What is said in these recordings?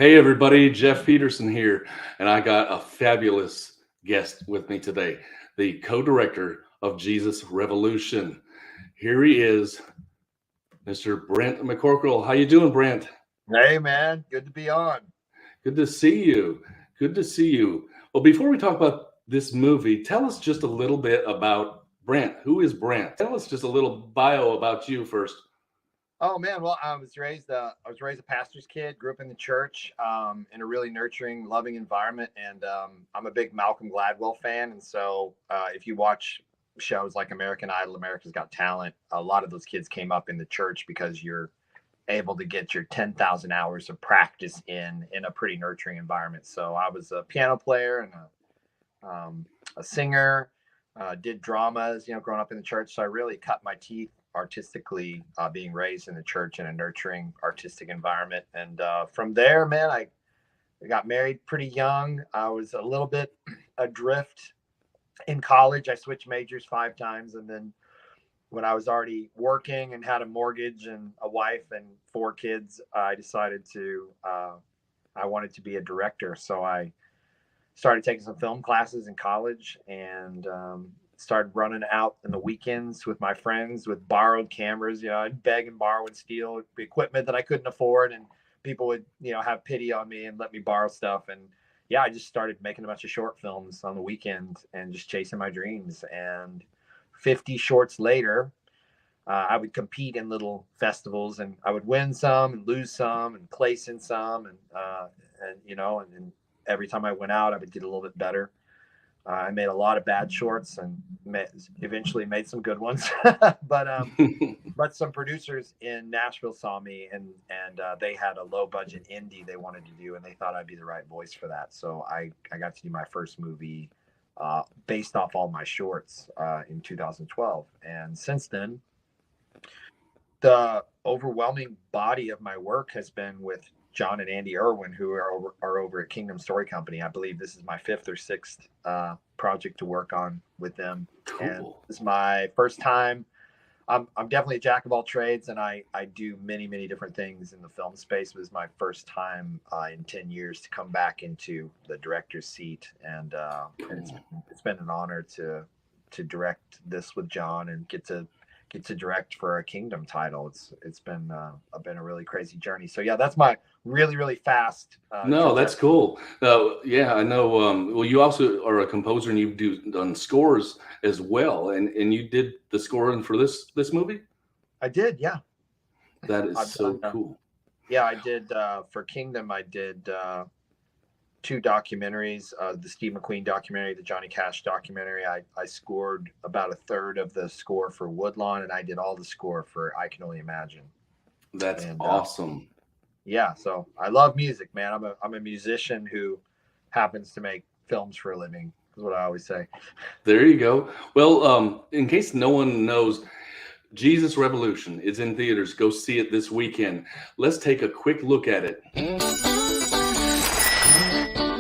Hey everybody, Jeff Peterson here, and I got a fabulous guest with me today, the co-director of Jesus Revolution. Here he is, Mr. Brent McCorkle. How you doing, Brent? Hey man, good to be on. Good to see you. Good to see you. Well, before we talk about this movie, tell us just a little bit about Brent. Who is Brent? Tell us just a little bio about you first. Oh man, well, I was raised a pastor's kid. Grew up in the church, in a really nurturing, loving environment, and I'm a big Malcolm Gladwell fan. And so, if you watch shows like American Idol, America's Got Talent, a lot of those kids came up in the church because you're able to get your 10,000 hours of practice in a pretty nurturing environment. So I was a piano player and a singer, did dramas, growing up in the church. So I really cut my teeth artistically, being raised in the church in a nurturing artistic environment. And from there, man, I got married pretty young. I was a little bit adrift in college. I switched majors 5 times. And then when I was already working and had a mortgage and a wife and 4 kids, I decided I wanted to be a director. So I started taking some film classes in college and started running out in the weekends with my friends with borrowed cameras. I'd beg and borrow and steal equipment that I couldn't afford, and people would, have pity on me and let me borrow stuff. And I just started making a bunch of short films on the weekend and just chasing my dreams. And 50 shorts later, I would compete in little festivals, and I would win some and lose some and place in some. And every time I went out, I would get a little bit better. I made a lot of bad shorts and eventually made some good ones, but some producers in Nashville saw me and they had a low budget indie they wanted to do, and they thought I'd be the right voice for that. So I got to do my first movie based off all my shorts in 2012. And since then, the overwhelming body of my work has been with John and Andy Irwin, who are over at Kingdom Story Company. I believe this is my 5th or 6th project to work on with them. Cool. And this is my first time. I'm definitely a jack of all trades, and I do many, many different things in the film space. It was my first time in 10 years to come back into the director's seat. And it's been an honor to direct this with John and get to direct for a Kingdom title. It's been a really crazy journey. So that's my really, really fast. No, that's cool. I know. Well, you also are a composer, and you've done scores as well. And you did the scoring for this movie? I did, yeah. That is cool. Yeah, I did for Kingdom. I did 2 documentaries, the Steve McQueen documentary, the Johnny Cash documentary. I scored about 1/3 of the score for Woodlawn, and I did all the score for I Can Only Imagine. That's awesome. So I love music, man. I'm a musician who happens to make films for a living, is what I always say. There you go. Well, in case no one knows, Jesus Revolution is in theaters. Go see it this weekend. Let's take a quick look at it.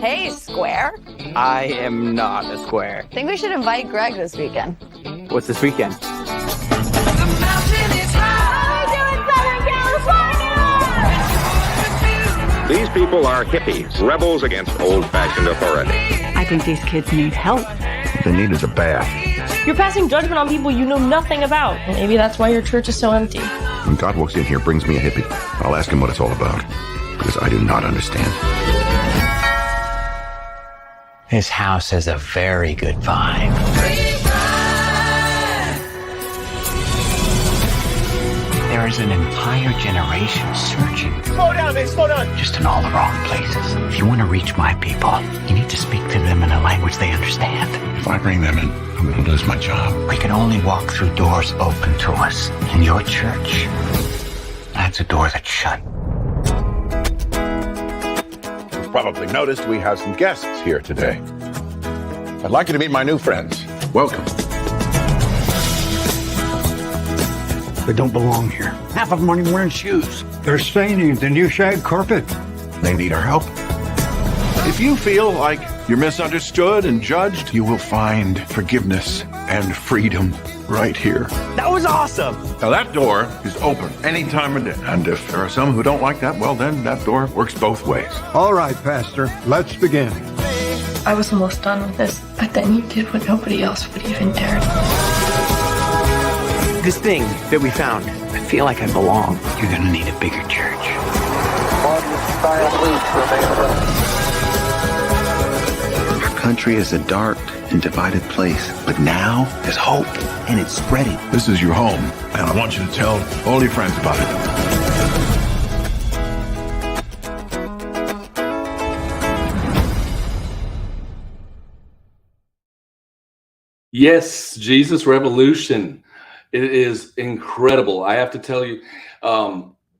Hey, Square. I am not a square. Think we should invite Greg this weekend. What's this weekend? These people are hippies, rebels against old-fashioned authority. I think these kids need help. What they need is a bath. You're passing judgment on people you know nothing about. Maybe that's why your church is so empty. When God walks in here, brings me a hippie, I'll ask him what it's all about, because I do not understand. This house has a very good vibe. There is an entire generation searching. Slow down, man, slow down. Just in all the wrong places. If you want to reach my people, you need to speak to them in a language they understand. If I bring them in, I'm going to lose my job. We can only walk through doors open to us. In your church, that's a door that's shut. Probably noticed we have some guests here today. I'd like you to meet my new friends. Welcome. They don't belong here. Half of them aren't even wearing shoes. They're staining the new shag carpet. They need our help. If you feel like you're misunderstood and judged, you will find forgiveness and freedom right here. That was awesome. Now that door is open any time of day. And if there are some who don't like that, well, then that door works both ways. All right, Pastor, let's begin. I was almost done with this, but then you did what nobody else would even dare. This thing that we found, I feel like I belong. You're gonna need a bigger church. Our country is a dark and divided place, but now there's hope, and it's spreading. This is your home, and I want you to tell all your friends about it. Yes, Jesus Revolution. It is incredible. I have to tell you,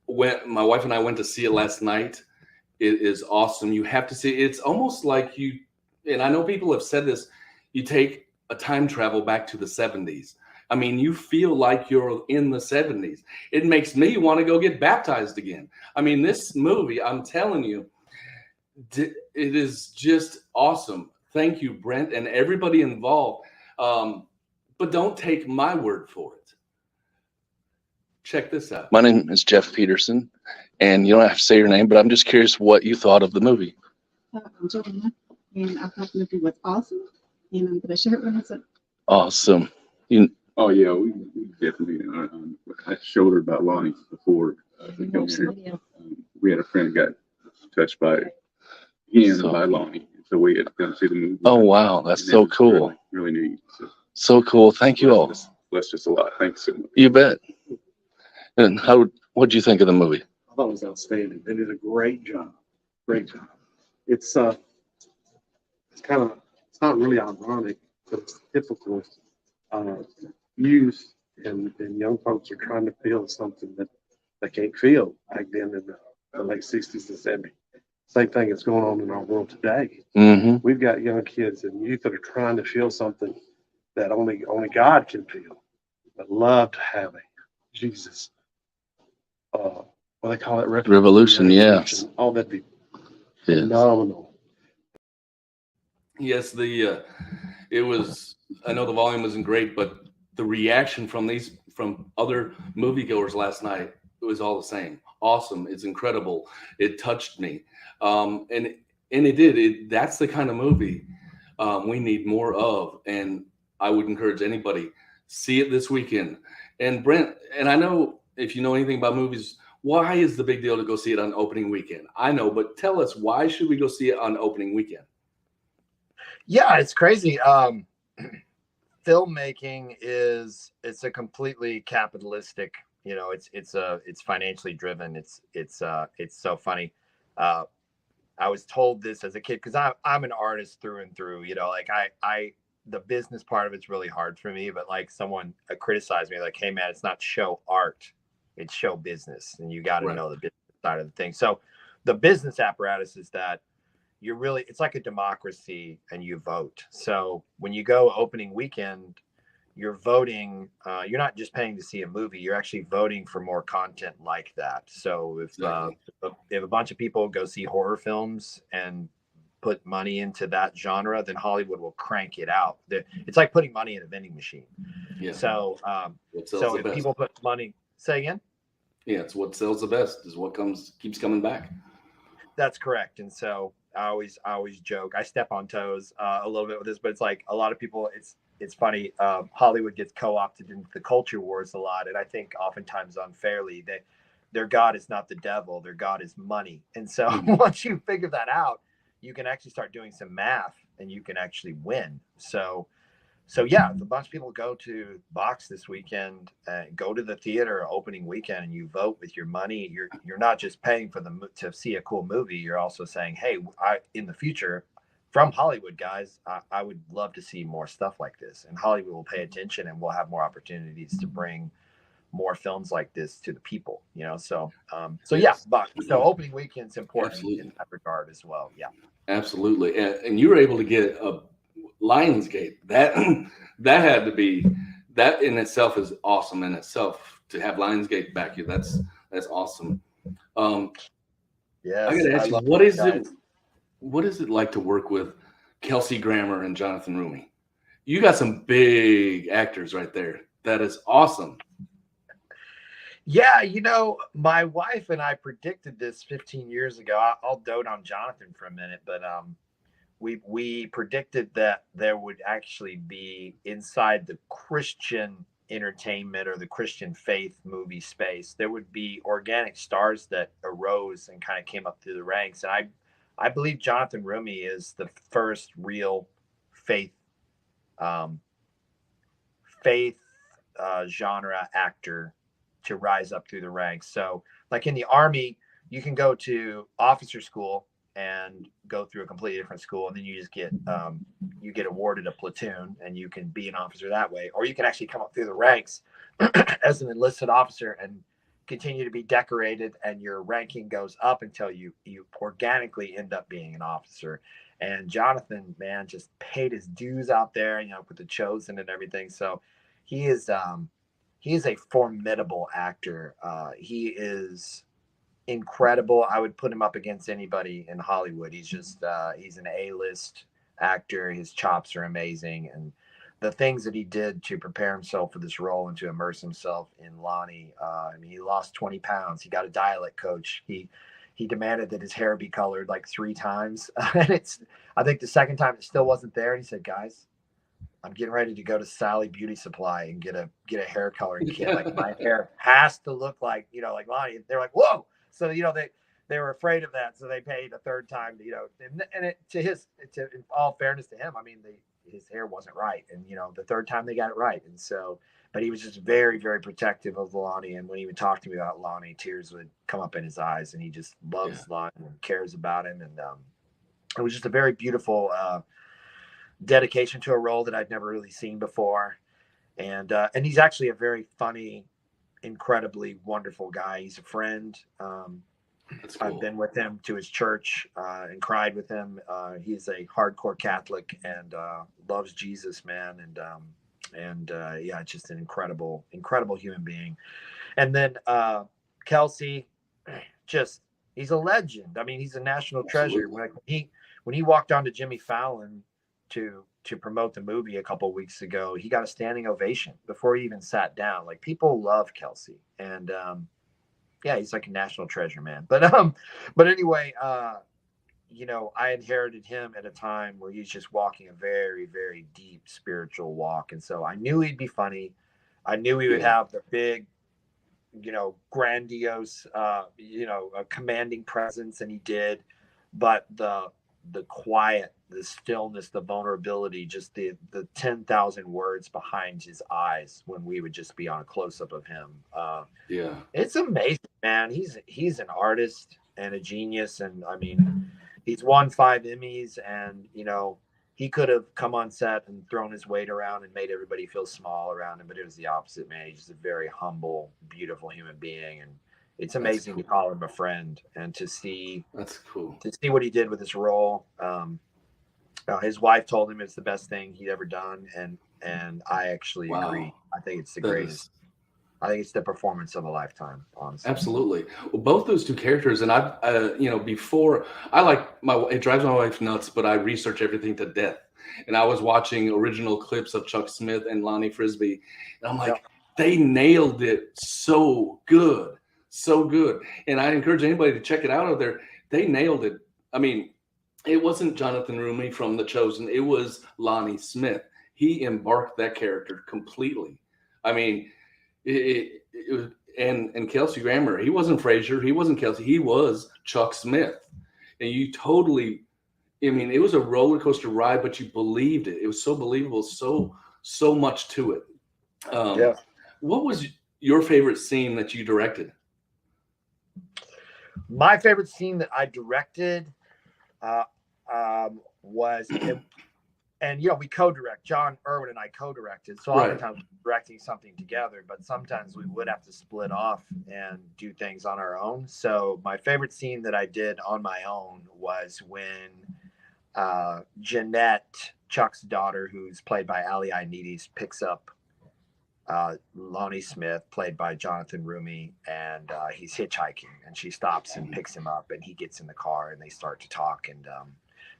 when my wife and I went to see it last night, it is awesome. You have to see it. It's almost like you, and I know people have said this, you take a time travel back to the 70s. I mean, you feel like you're in the 70s. It makes me want to go get baptized again. I mean, this movie, I'm telling you, it is just awesome. Thank you, Brent, and everybody involved. But don't take my word for it. Check this out. My name is Jeff Peterson, and you don't have to say your name, but I'm just curious what you thought of the movie. I'm Joanna, and I thought the movie was awesome, and I'm going to share it with myself. Awesome. Oh, yeah, we definitely. I showed her about Lonnie before we came here. We had a friend that got touched by him, by Lonnie. So we had to come see the movie. Oh, wow. That's so cool. Really neat. So cool. Thank you all. Bless just a lot. Thanks so much. You bet. And what did you think of the movie? I thought it was outstanding. They did a great job. Great job. It's not really ironic, but it's typical. Youth and young folks are trying to feel something that they can't feel back then in the late 60s and 70s. Same thing that's going on in our world today. Mm-hmm. We've got young kids and youth that are trying to feel something that only God can feel. But love to have a Jesus. What they call it, Revolution. Yes. Oh, that'd be phenomenal. Yes, it was. I know the volume wasn't great, but the reaction from other moviegoers last night, it was all the same. Awesome. It's incredible. It touched me. And it did. That's the kind of movie we need more of. And I would encourage anybody, see it this weekend. And Brent, and I know if you know anything about movies, why is the big deal to go see it on opening weekend? I know, but tell us, why should we go see it on opening weekend? Yeah, it's crazy. Filmmaking it's a completely capitalistic, it's financially driven. It's so funny. I was told this as a kid, because I'm an artist through and through, the business part of it's really hard for me, but like someone criticized me, like, hey man, it's not show art, it's show business, and you got to know the business side of the thing. So the business apparatus is that it's like a democracy, and you vote. So when you go opening weekend, you're voting, you're not just paying to see a movie, you're actually voting for more content like that. So if a bunch of people go see horror films and put money into that genre, then Hollywood will crank it out. It's like putting money in a vending machine. Yeah. So if people put money, say again? Yeah, it's what sells the best is what keeps coming back. That's correct. And so I always joke, I step on toes a little bit with this, but it's like a lot of people, it's funny. Hollywood gets co-opted into the culture wars a lot. And I think oftentimes unfairly, their God is not the devil, their God is money. And so once you figure that out, you can actually start doing some math and you can actually win. So yeah, if a bunch of people go to Box this weekend, go to the theater opening weekend, and you vote with your money, you're not just paying for to see a cool movie. You're also saying, hey, in the future, from Hollywood guys, I would love to see more stuff like this, and Hollywood will pay attention, and we'll have more opportunities to bring more films like this to the people. So yeah, Box. So opening weekend's important in that regard as well. Yeah, absolutely. And you were able to get a Lionsgate. That had to be, that in itself is awesome in itself, to have Lionsgate back you. That's awesome. Yeah, I gotta ask you, what is it like to work with Kelsey Grammer and Jonathan Roumie? You got some big actors right there. That is awesome. Yeah, my wife and I predicted this 15 years ago. I'll dote on Jonathan for a minute, but we predicted that there would actually be inside the Christian entertainment or the Christian faith movie space, there would be organic stars that arose and kind of came up through the ranks. And I believe Jonathan Rumi is the first real faith genre actor to rise up through the ranks. So like in the Army, you can go to officer school and go through a completely different school, and then you just get awarded a platoon and you can be an officer that way, or you can actually come up through the ranks as an enlisted officer and continue to be decorated, and your ranking goes up until you organically end up being an officer. And Jonathan, man, just paid his dues out there, with the Chosen and everything. So he is a formidable actor. He is incredible. I would put him up against anybody in Hollywood. He's just he's an A-list actor. His chops are amazing, and the things that he did to prepare himself for this role and to immerse himself in Lonnie. He lost 20 pounds. He got a dialect coach. He demanded that his hair be colored like 3 times. And I think the second time it still wasn't there. And he said, "Guys, I'm getting ready to go to Sally Beauty Supply and get a hair coloring kit. Like my hair has to look like, like Lonnie." They're like, "Whoa." So, they were afraid of that. So they paid a third time to, and in all fairness to him, his hair wasn't right. And, the third time they got it right. And so, but he was just very, very protective of Lonnie. And when he would talk to me about Lonnie, tears would come up in his eyes, and he just loves Lonnie and cares about him. And it was just a very beautiful dedication to a role that I'd never really seen before. And he's actually a very funny, incredibly wonderful guy. He's a friend. That's cool. I've been with him to his church and cried with him. He's a hardcore Catholic and loves Jesus, man. And just an incredible, incredible human being. And then Kelsey, he's a legend. He's a national treasure. When he walked on to Jimmy Fallon to promote the movie a couple of weeks ago, he got a standing ovation before he even sat down. Like, people love Kelsey, and he's like a national treasure, man. But anyway, I inherited him at a time where he's just walking a very, very deep spiritual walk, and so I knew he'd be funny. I knew he would have the big, grandiose, a commanding presence, and he did. But the quiet, the stillness, the vulnerability, just the 10,000 words behind his eyes when we would just be on a close-up of him. It's amazing, man. He's an artist and a genius. And he's won 5 Emmys, and, he could have come on set and thrown his weight around and made everybody feel small around him, but it was the opposite, man. He's just a very humble, beautiful human being. And it's amazing to call him a friend and to see what he did with this role. His wife told him it's the best thing he'd ever done, and I actually agree. I think it's the greatest. I think it's the performance of a lifetime, honestly. Absolutely. Well, both those two characters, and before it drives my wife nuts, but I research everything to death. And I was watching original clips of Chuck Smith and Lonnie Frisbee, and I'm like, they nailed it so good. So good. And I encourage anybody to check it out out there. They nailed it. It wasn't Jonathan Rumi from The Chosen. It was Lonnie Smith. He embarked that character completely. It was, and Kelsey Grammer, he wasn't Frazier. He wasn't Kelsey. He was Chuck Smith. And you totally, it was a roller coaster ride, but you believed it. It was so believable, so much to it. What was your favorite scene that you directed? My favorite scene that I directed was, we co-direct. John Irwin and I co-directed. So oftentimes we're directing something together, but sometimes we would have to split off and do things on our own. So my favorite scene that I did on my own was when Jeanette, Chuck's daughter, who's played by Ali Inides, picks up Lonnie Smith, played by Jonathan Rumi, and he's hitchhiking, and she stops and picks him up, and he gets in the car, and they start to talk. And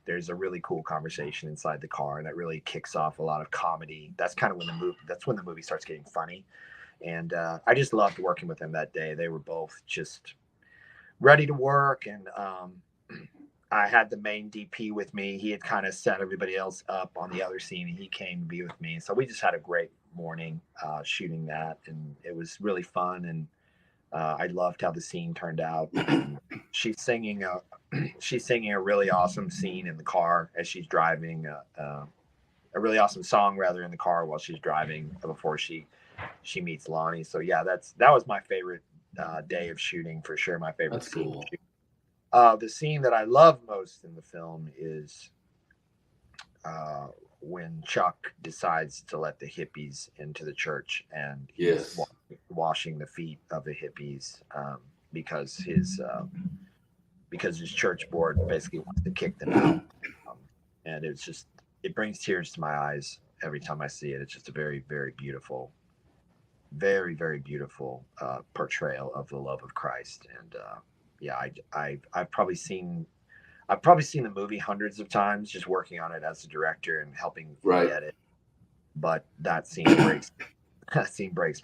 there's a really cool conversation inside the car, and that really kicks off a lot of comedy. That's kind of when the movie starts getting funny. And I just loved working with them that day. They were both just ready to work, and I had the main DP with me. He had kind of set everybody else up on the other scene, and he came to be with me. So we just had a great morning shooting that, and it was really fun. And I loved how the scene turned out. She's singing a really awesome scene in the car as she's driving, a really awesome song rather in the car while she's driving before she meets Lonnie. So yeah, that was my favorite day of shooting for sure. My favorite That's scene. cool. The scene that I love most in the film is when Chuck decides to let the hippies into the church, and he's washing the feet of the hippies because his church board basically wants to kick them out. And it brings tears to my eyes every time I see it. It's just a very, very beautiful, very, very beautiful portrayal of the love of Christ. And yeah, I've probably seen the movie hundreds of times, just working on it as a director and helping get it. But that scene breaks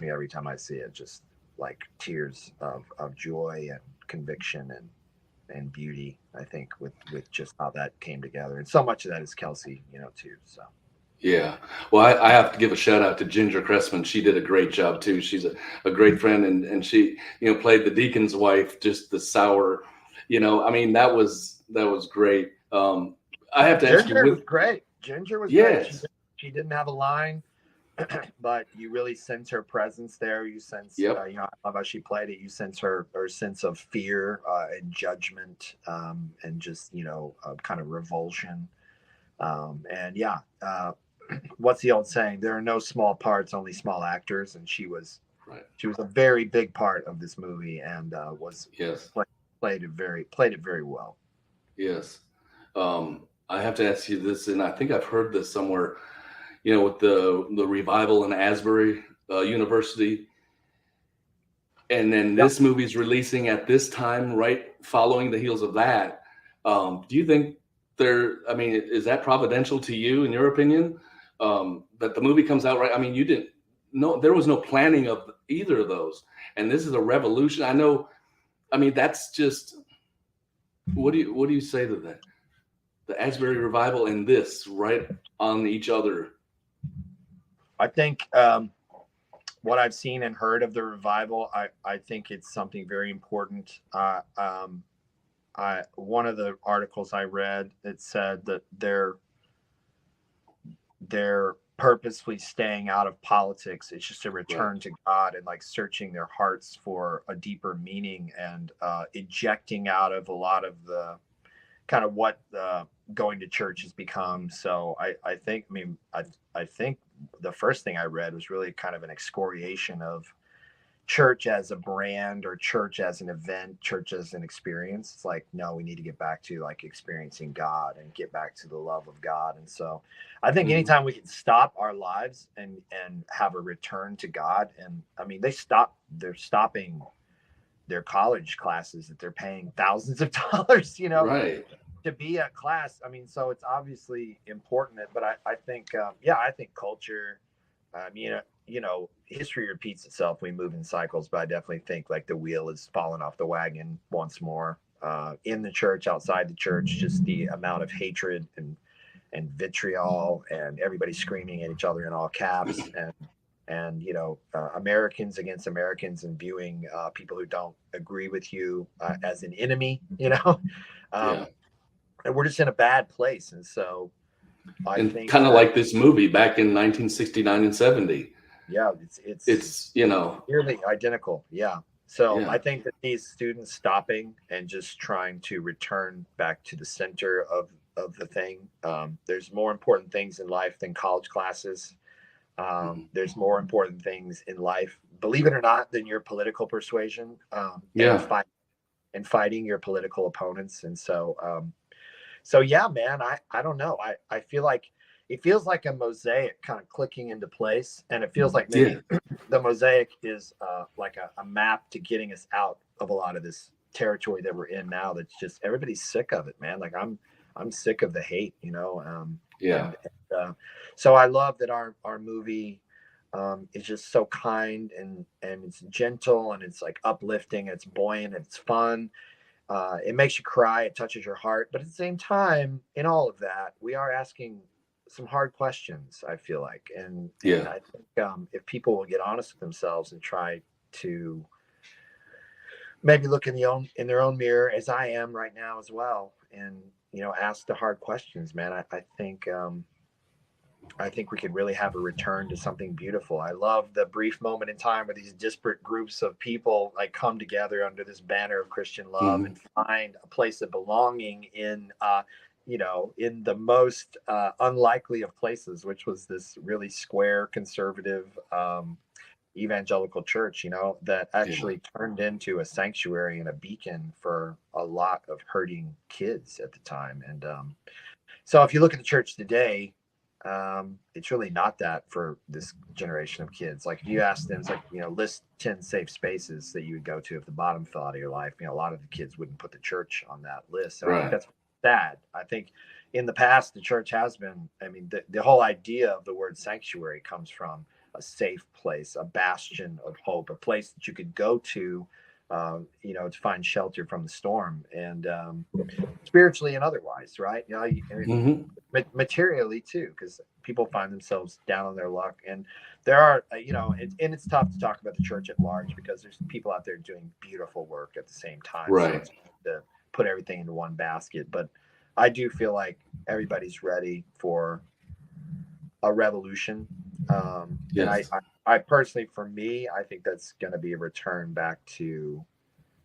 me every time I see it. Just like tears of joy and conviction and beauty. I think with just how that came together, and so much of that is Kelsey, too. So. Yeah. Well, I have to give a shout out to Ginger Cressman. She did a great job too. She's a great friend, and she, played the deacon's wife, just the sour, I mean, that was great. I have to ask you. Ginger was great. Ginger was great. She didn't have a line, but you really sense her presence there. You sense, I love how she played it. You sense her sense of fear and judgment, and just, kind of revulsion. What's the old saying? There are no small parts, only small actors. And she was a very big part of this movie, and played it very well. Yes. I have to ask you this, and I think I've heard this somewhere, with the revival in Asbury University. And then this movie's releasing at this time, right following the heels of that. Do you think is that providential to you, in your opinion, that the movie comes out right? I mean, there was no planning of either of those, and this is a revolution. That's just, what do you say to that? The Asbury revival and this right on each other. I think what I've seen and heard of the revival, I think it's something very important. One of the articles I read, it said that they're purposefully staying out of politics. It's just a return to God, and like searching their hearts for a deeper meaning, and ejecting out of a lot of the kind of what going to church has become. So I think the first thing I read was really kind of an excoriation of church as a brand, or church as an event, church as an experience. It's like, no, we need to get back to like experiencing God and get back to the love of God. And so I think anytime we can stop our lives and have a return to God, and I mean, they're stopping their college classes that they're paying thousands of dollars, to be at class. I mean, so it's obviously important, but I think culture, history repeats itself. We move in cycles, but I definitely think like the wheel is falling off the wagon once more, in the church, outside the church. Just the amount of hatred and vitriol, and everybody screaming at each other in all caps, and Americans against Americans, and viewing people who don't agree with you as an enemy, and we're just in a bad place. And so I think kind of like this movie back in 1969 and 70. Yeah, it's nearly identical. Yeah. So I think that these students stopping and just trying to return back to the center of the thing. There's more important things in life than college classes. There's more important things in life, believe it or not, than your political persuasion. And fighting your political opponents. And so yeah, man, I don't know. I feel like it feels like a mosaic kind of clicking into place. And it feels like maybe the mosaic is like a map to getting us out of a lot of this territory that we're in now. That's just, everybody's sick of it, man. Like I'm sick of the hate, you know. Yeah. So I love that our movie is just so kind and it's gentle and it's like uplifting, it's buoyant, it's fun. It makes you cry, it touches your heart, but at the same time, in all of that, we are asking some hard questions, I feel like. And I think if people will get honest with themselves and try to maybe look in their own mirror, as I am right now as well, and you know, ask the hard questions, man. I think we could really have a return to something beautiful. I love the brief moment in time where these disparate groups of people like come together under this banner of Christian love and find a place of belonging in, you know, in the most unlikely of places, which was this really square, conservative, evangelical church, you know, that actually turned into a sanctuary and a beacon for a lot of hurting kids at the time. And so if you look at the church today, it's really not that for this generation of kids. Like if you ask them, it's like, you know, list 10 safe spaces that you would go to if the bottom fell out of your life. You know, a lot of the kids wouldn't put the church on that list. So I think that's sad. I think in the past, the church has been, I mean, the whole idea of the word sanctuary comes from a safe place, a bastion of hope, a place that you could go to, you know, to find shelter from the storm, and spiritually and otherwise, right? You know, materially too, because people find themselves down on their luck, and there are, you know, and it's tough to talk about the church at large because there's people out there doing beautiful work at the same time. Right. So it's hard to put everything into one basket, but I do feel like everybody's ready for a revolution. And I personally, for me, I think that's going to be a return back to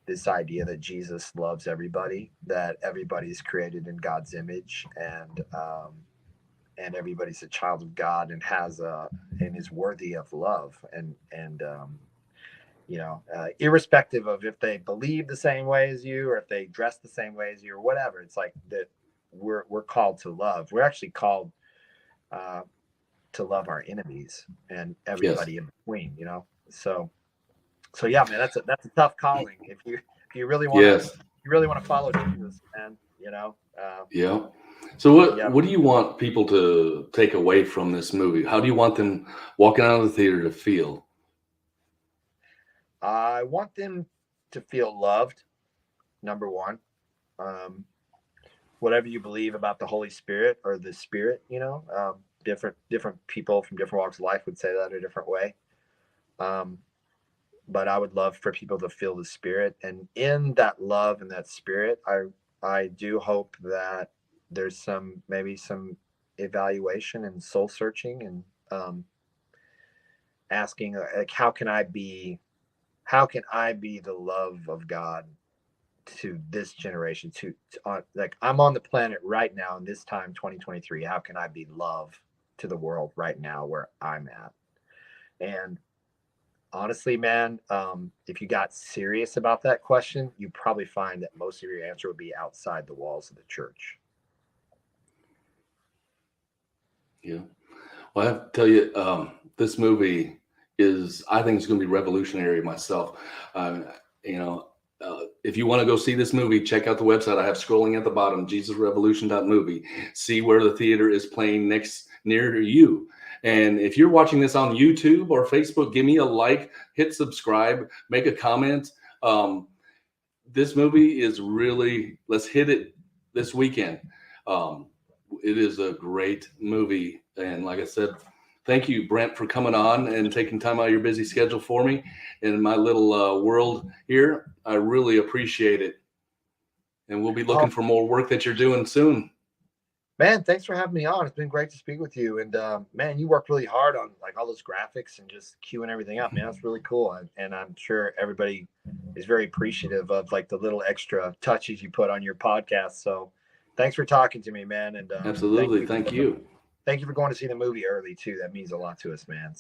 this idea that Jesus loves everybody, that everybody's created in God's image, and everybody's a child of God and and is worthy of love, and you know, irrespective of if they believe the same way as you or if they dress the same way as you or whatever. It's like that we're called to love. We're actually called to love our enemies and everybody in between, you know. So yeah, man, that's a tough calling if you really want to follow Jesus, man, you know. So what do you want people to take away from this movie? How do you want them walking out of the theater to feel? I want them to feel loved, number one. Whatever you believe about the Holy Spirit or the Spirit, you know, different people from different walks of life would say that a different way. But I would love for people to feel the Spirit, and in that love and that Spirit, I do hope that there's maybe some evaluation and soul searching and asking, like, how can I be the love of God to this generation, like I'm on the planet right now in this time, 2023. How can I be love to the world right now where I'm at? And honestly, man, if you got serious about that question, you probably find that most of your answer would be outside the walls of the church. Yeah. Well, I have to tell you, this movie I think it's going to be revolutionary myself. You know, if you want to go see this movie, check out the website. I have scrolling at the bottom, JesusRevolution.movie. See where the theater is playing near to you. And if you're watching this on YouTube or Facebook, give me a like, hit subscribe, make a comment. This movie is really, let's hit it this weekend. It is a great movie. And like I said, thank you, Brent, for coming on and taking time out of your busy schedule for me in my little world here. I really appreciate it. And we'll be looking for more work that you're doing soon. Man, thanks for having me on. It's been great to speak with you. And man, you worked really hard on like all those graphics and just queuing everything up, man. That's really cool. And I'm sure everybody is very appreciative of like the little extra touches you put on your podcast. So thanks for talking to me, man. And absolutely. Thank you. Thank you for going to see the movie early too. That means a lot to us, man.